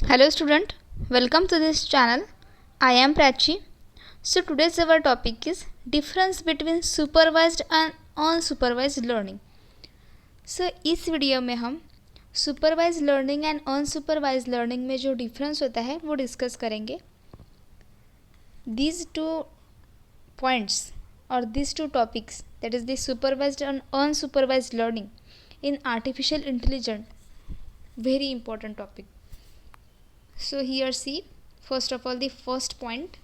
Hello student, welcome to this channel. I am Prachi. So today's our topic is difference between supervised and unsupervised learning. So इस video में हम supervise learning and unsupervise learning में जो difference होता है वो discuss करेंगे. These two points or these two topics, that is the supervised and unsupervised learning in artificial intelligence, very important topic. So here see, first of all, the first point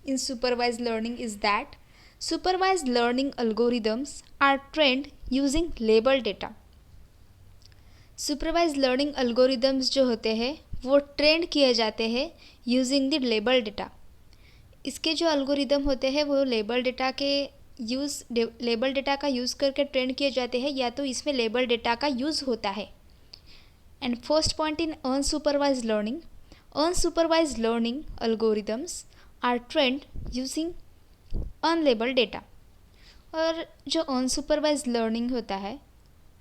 in supervised learning is that supervised learning algorithms are trained using labeled data. Supervise learning algorithms जो होते हैं वो trend किए जाते हैं using the label data. इसके जो algorithm होते हैं वो लेबल डेटा का यूज़ करके ट्रेंड किए जाते हैं, या तो इसमें लेबल डेटा का यूज़ होता है. And first point in unsupervise learning, unsupervised learning algorithms are trained using unlabeled data. और जो अनसुपरवाइज लर्निंग होता है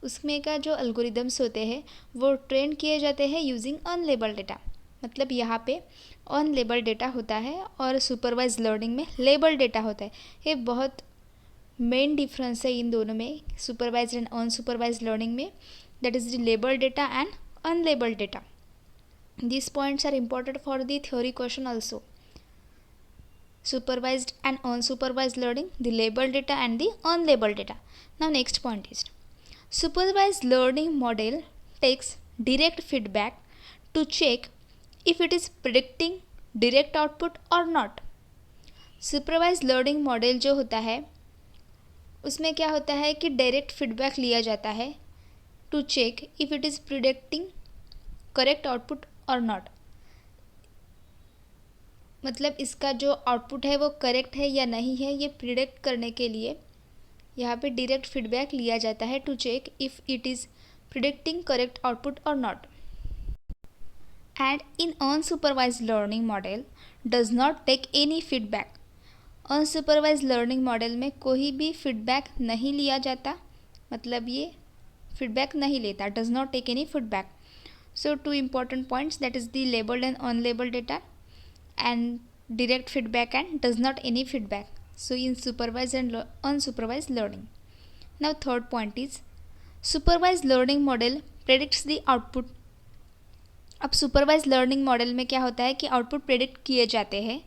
उसमें का जो अल्गोरिदम्स होते हैं वो ट्रेन किए जाते हैं यूजिंग अनलेबल्ड डेटा. मतलब यहाँ पे अनलेबल्ड डेटा होता है और सुपरवाइज लर्निंग में लेबल्ड डेटा होता है. ये बहुत मेन डिफरेंस है इन दोनों में, सुपरवाइज एंड अनसुपरवाइज लर्निंग में, that is the labelled data and unlabelled data. These points are important for the theory question also. Supervised and unsupervised learning, the labeled data and the unlabeled data. Now next point is, supervised learning model takes direct feedback to check if it is predicting direct output or not. Supervised learning model जो होता है उसमें क्या होता है कि direct feedback लिया जाता है to check if it is predicting correct output और नॉट. मतलब इसका जो आउटपुट है वो करेक्ट है या नहीं है ये प्रिडिक्ट करने के लिए यहाँ पे डायरेक्ट फीडबैक लिया जाता है to check if it is predicting correct output और not. And in unsupervised learning model does not take any feedback. Unsupervised learning model में कोई भी फीडबैक नहीं लिया जाता, मतलब ये फीडबैक नहीं लेता, does not take any feedback. So two important points, that is the labeled and unlabeled data and direct feedback and does not any feedback. So in supervised and unsupervised learning. Now third point is supervised learning model predicts the output. अब supervised learning model में क्या होता है कि output predict किए जाते हैं.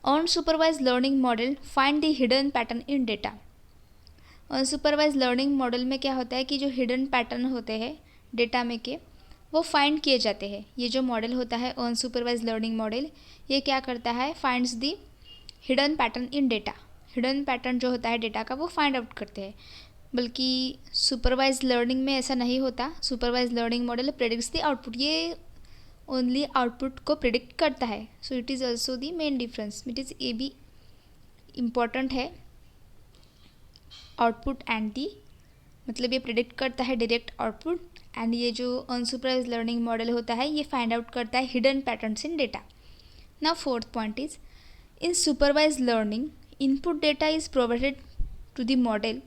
Unsupervised learning model find the hidden pattern in data. Unsupervised learning model में क्या होता है कि जो hidden pattern होते हैं डेटा में के वो फाइंड किए जाते हैं. ये जो मॉडल होता है अनसुपरवाइज लर्निंग मॉडल, ये क्या करता है, finds the hidden pattern in data. Hidden pattern जो होता है डेटा का वो फाइंड आउट करते हैं. बल्कि सुपरवाइज लर्निंग में ऐसा नहीं होता. सुपरवाइज लर्निंग मॉडल प्रेडिक्ट्स दी आउटपुट, ये ओनली आउटपुट को प्रिडिक्ट करता है. So it is also the main difference. It is ये भी इम्पॉर्टेंट है. आउटपुट एंड दी, मतलब ये प्रिडिक्ट करता है डायरेक्ट आउटपुट, एंड ये जो अनसुपरवाइज लर्निंग मॉडल होता है ये फाइंड आउट करता है hidden patterns in data. Now fourth point is, in supervise learning input data is provided to the model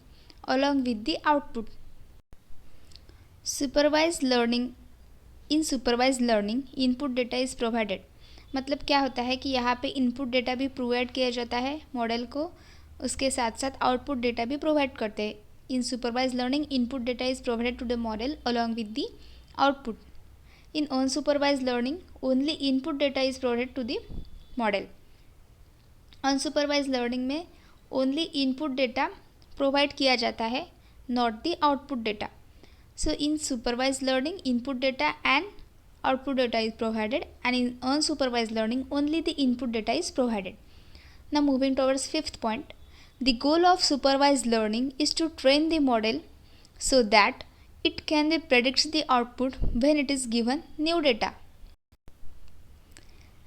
along with the output. Supervise learning, in supervise learning input data is provided, मतलब क्या होता है कि यहाँ पे input data भी provide किया जाता है मॉडल को, उसके साथ साथ आउटपुट डेटा भी प्रोवाइड करते हैं. In supervised learning, input data is provided to the model along with the output. In unsupervised learning, only input data is provided to the model. Unsupervised learning में only input data provide किया जाता है, not the output data. So in supervised learning, input data and output data is provided, and in unsupervised learning, only the input data is provided. Now moving towards fifth point. The goal of supervised learning is to train the model so that it can predict the output when it is given new data.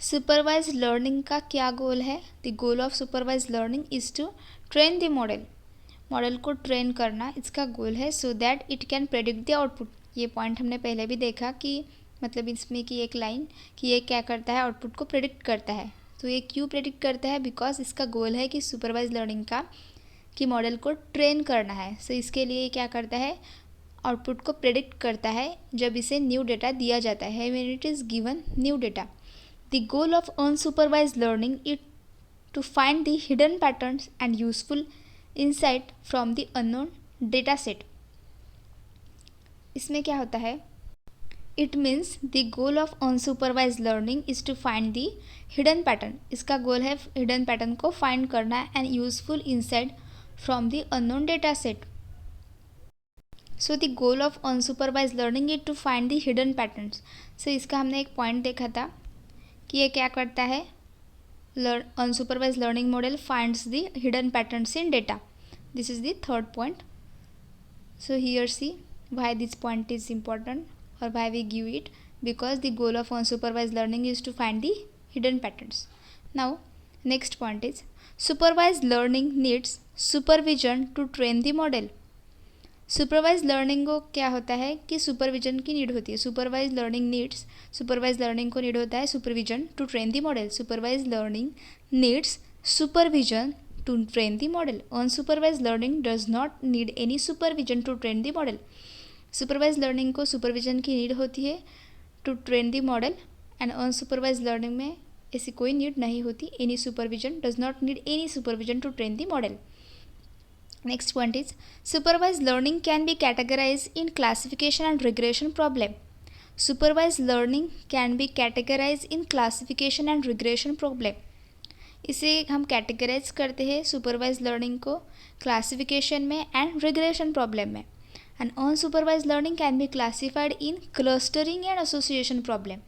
Supervised learning का क्या गोल है? The goal of supervised learning is to train the model. Model को train करना इसका goal है, so that it can predict the output. ये point हमने पहले भी देखा कि मतलब इसमें की एक लाइन कि ये क्या करता है, आउटपुट को प्रेडिक्ट करता है. तो ये क्यों प्रेडिक्ट करता है? बिकॉज इसका गोल है कि सुपरवाइज लर्निंग का कि मॉडल को ट्रेन करना है. सो इसके लिए क्या करता है, आउटपुट को प्रेडिक्ट करता है जब इसे न्यू डेटा दिया जाता है, when it is given new data. The goal of unsupervised learning is to find the hidden patterns and useful insight from the unknown data set. इसमें क्या होता है, it means the goal of unsupervised learning is to find the hidden pattern. इसका goal है hidden pattern को find करना and useful insight from the unknown data set. So the goal of unsupervised learning is to find the hidden patterns. So इसका हमने एक point देखा था कि ये क्या करता है, unsupervised learning model finds the hidden patterns in data. This is the third point. So here see why this point is important or why we give it, because the goal of unsupervised learning is to find the hidden patterns. Now next point is supervised learning needs supervision to train the model. Supervise learning को क्या होता है कि supervision की need होती है। Supervise learning को need होता है supervision to train the model. Supervise learning needs supervision to train the model. Unsupervise learning does not need any supervision to train the model. Supervise learning को supervision की need होती है to train the model, and unsupervise learning में ऐसी कोई need नहीं होती। Any supervision does not need any supervision to train the model. Next point is supervise learning can be categorize in classification and regression problem. Supervise learning can be categorize in classification and regression problem. इसे हम categorize करते हैं supervise learning को classification में and regression problem में। And unsupervise learning can be classified in clustering and association problem.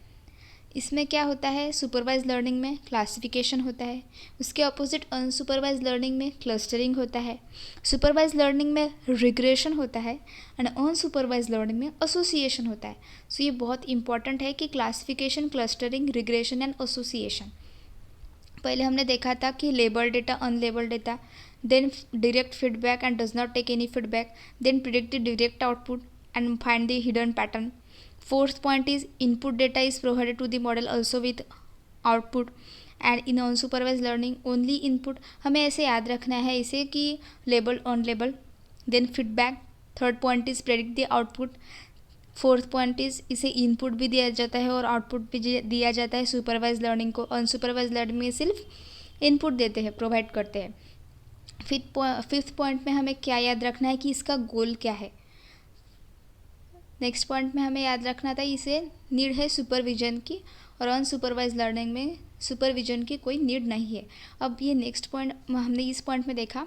इसमें क्या होता है, सुपरवाइज लर्निंग में क्लासिफिकेशन होता है, उसके अपोजिट अनसुपरवाइज लर्निंग में क्लस्टरिंग होता है। सुपरवाइज लर्निंग में रिग्रेशन होता है एंड अनसुपरवाइज लर्निंग में एसोसिएशन होता है। सो ये बहुत इंपॉर्टेंट है कि classification, clustering, regression and association. पहले हमने देखा था कि label data, unlabel data, then direct feedback and does not take any feedback, then predict the direct output and find the hidden pattern. Fourth point is input data is provided to the model also with output, and in unsupervised learning only input। हमें ऐसे याद रखना है इसे कि label, unlabel, then feedback। Third point is predict the output। Fourth point is इसे input भी दिया जाता है और आउटपुट भी दिया जाता है सुपरवाइज लर्निंग को। अनसुपरवाइज लर्निंग में सिर्फ इनपुट देते हैं, प्रोवाइड करते हैं। फिफ्थ पॉइंट में हमें क्या याद रखना है कि इसका गोल क्या है। नेक्स्ट पॉइंट में हमें याद रखना था इसे नीड है सुपरविजन की, और अनसुपरवाइज लर्निंग में सुपरविजन की कोई नीड नहीं है। अब ये नेक्स्ट पॉइंट हमने इस पॉइंट में देखा,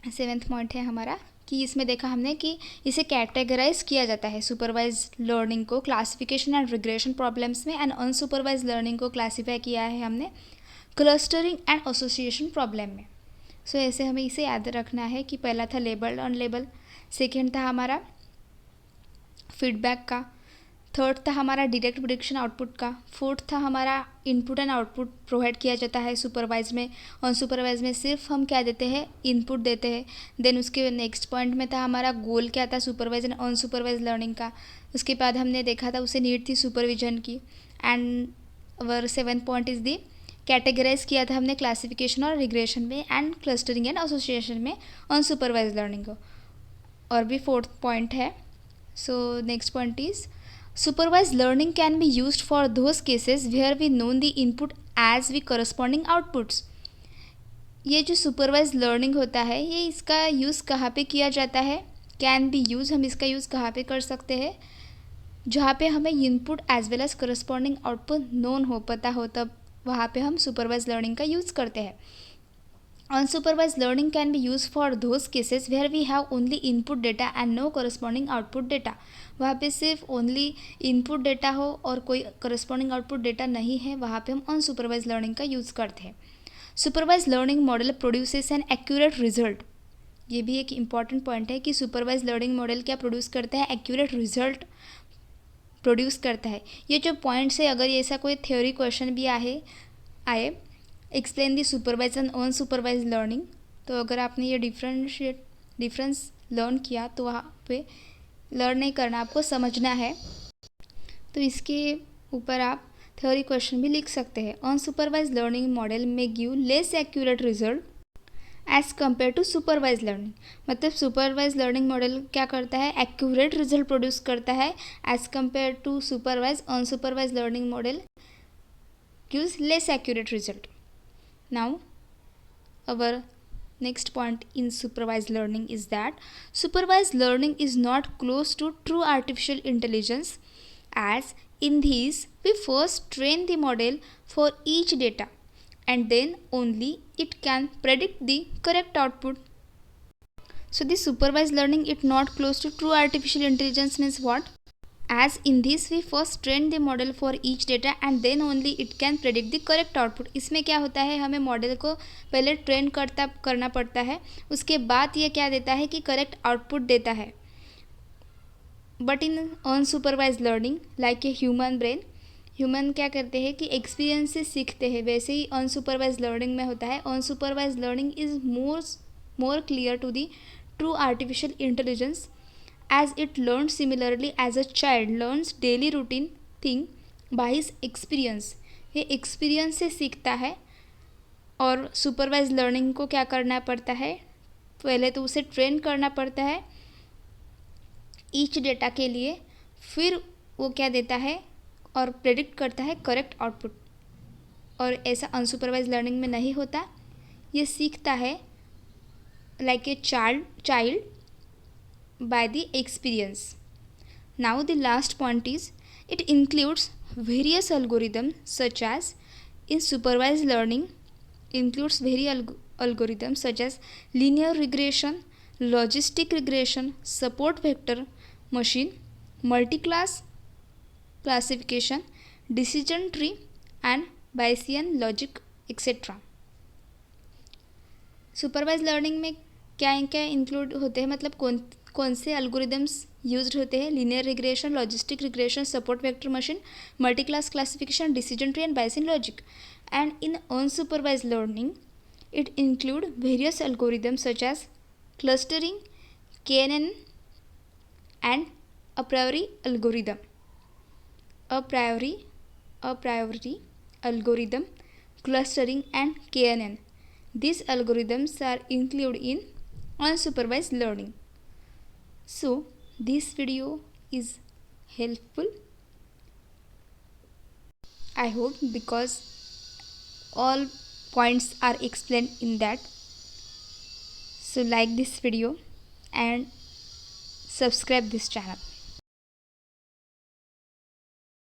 सेवेंथ पॉइंट है हमारा, कि इसमें देखा हमने कि इसे कैटेगराइज किया जाता है सुपरवाइज लर्निंग को क्लासिफिकेशन एंड रिग्रेशन प्रॉब्लम्स में, एंड अनसुपरवाइज लर्निंग को क्लासीफाई किया है हमने क्लस्टरिंग एंड एसोसिएशन प्रॉब्लम में। सो ऐसे हमें इसे याद रखना है कि पहला था लेबल, अनलेबल, सेकेंड था हमारा फीडबैक का, थर्ड था हमारा डायरेक्ट प्रेडिक्शन आउटपुट का, फोर्थ था हमारा इनपुट एंड आउटपुट प्रोवाइड किया जाता है सुपरवाइज में। अनसुपरवाइज में सिर्फ हम क्या देते हैं, इनपुट देते हैं। देन उसके नेक्स्ट पॉइंट में था हमारा गोल क्या था सुपरवाइज एंड अनसुपरवाइज लर्निंग का। उसके बाद हमने देखा था उसे नीड थी सुपरविजन की। And our seventh point is the categorize किया था हमने क्लासिफिकेशन और रिग्रेशन में एंड क्लस्टरिंग एंड एसोसिएशन में अनसुपरवाइज लर्निंग को। और भी फोर्थ पॉइंट है। So next point is supervise learning can be used for those cases where we known the input as we corresponding outputs. ये जो supervise learning होता है, ये इसका यूज़ कहाँ पे किया जाता है, कैन बी यूज, हम इसका यूज़ कहाँ पे कर सकते हैं, जहाँ पे हमें input as well as corresponding output known हो, पता हो, तब वहाँ पे हम सुपरवाइज लर्निंग का यूज़ करते हैं। Unsupervise learning can be use for those cases where we have only input data and no corresponding output data. वहाँ पे सिर्फ ओनली इनपुट डेटा हो और कोई करस्पॉन्डिंग आउटपुट डेटा नहीं है, वहाँ पे हम अनसुपरवाइज लर्निंग का यूज़ करते हैं। Supervise learning model produces an accurate result. ये भी एक इम्पॉर्टेंट पॉइंट है कि सुपरवाइज लर्निंग मॉडल क्या प्रोड्यूस करता है, एक्यूरेट रिजल्ट प्रोड्यूस करता है। ये जो पॉइंट्स है, अगर ऐसा कोई थ्योरी क्वेश्चन भी आए explain the supervise and unsupervise learning, तो अगर आपने ये डिफरेंस लर्न किया तो वहाँ पे लर्न नहीं करना, आपको समझना है, तो इसके ऊपर आप थ्योरी क्वेश्चन भी लिख सकते हैं। अनसुपरवाइज लर्निंग मॉडल में give less accurate result as compare to supervise learning. मतलब सुपरवाइज लर्निंग मॉडल क्या करता है, एक्यूरेट रिजल्ट प्रोड्यूस करता है, as compare to supervise unsupervise learning model gives less accurate result. Now our next point in supervised learning is that supervised learning is not close to true artificial intelligence, as in these we first train the model for each data and then only it can predict the correct output. So the supervised learning it not close to true artificial intelligence means what? As in this we first train the model for each data and then only it can predict the correct output. इसमें क्या होता है, हमें model को पहले train करना पड़ता है, उसके बाद ये क्या देता है कि करेक्ट आउटपुट देता है. But in unsupervise learning like a human brain, human क्या करते हैं कि एक्सपीरियंस से सीखते हैं, वैसे ही अनसुपरवाइज लर्निंग में होता है. Unsupervise learning is more clear to the true artificial intelligence as it learns similarly as a child learns daily routine thing by his experience. ये एक्सपीरियंस से सीखता है. और सुपरवाइज लर्निंग को क्या करना पड़ता है, पहले तो उसे ट्रेन करना पड़ता है ईच डेटा के लिए, फिर वो क्या देता है और प्रेडिक्ट करता है करेक्ट आउटपुट. और ऐसा अनसुपरवाइज लर्निंग में नहीं होता, ये सीखता है like a child by the experience. Now the last point is it includes various algorithms such as in supervised learning includes various algorithms such as linear regression, logistic regression, support vector machine, multi-class classification, decision tree and Bayesian logic etc. Supervise learning में क्या क्या include होते हैं, मतलब कौन से algorithms used होते हैं? Linear regression, logistic regression, support vector machine, multi class classification, decision tree and Bayesian logic. And in unsupervise learning it include various algorithms such as clustering, KNN and a priori algorithm. A priori algorithm, clustering and KNN. These algorithms are included in unsupervised learning. So this video is helpful, I hope, because all points are explained in that. So like this video and subscribe this channel.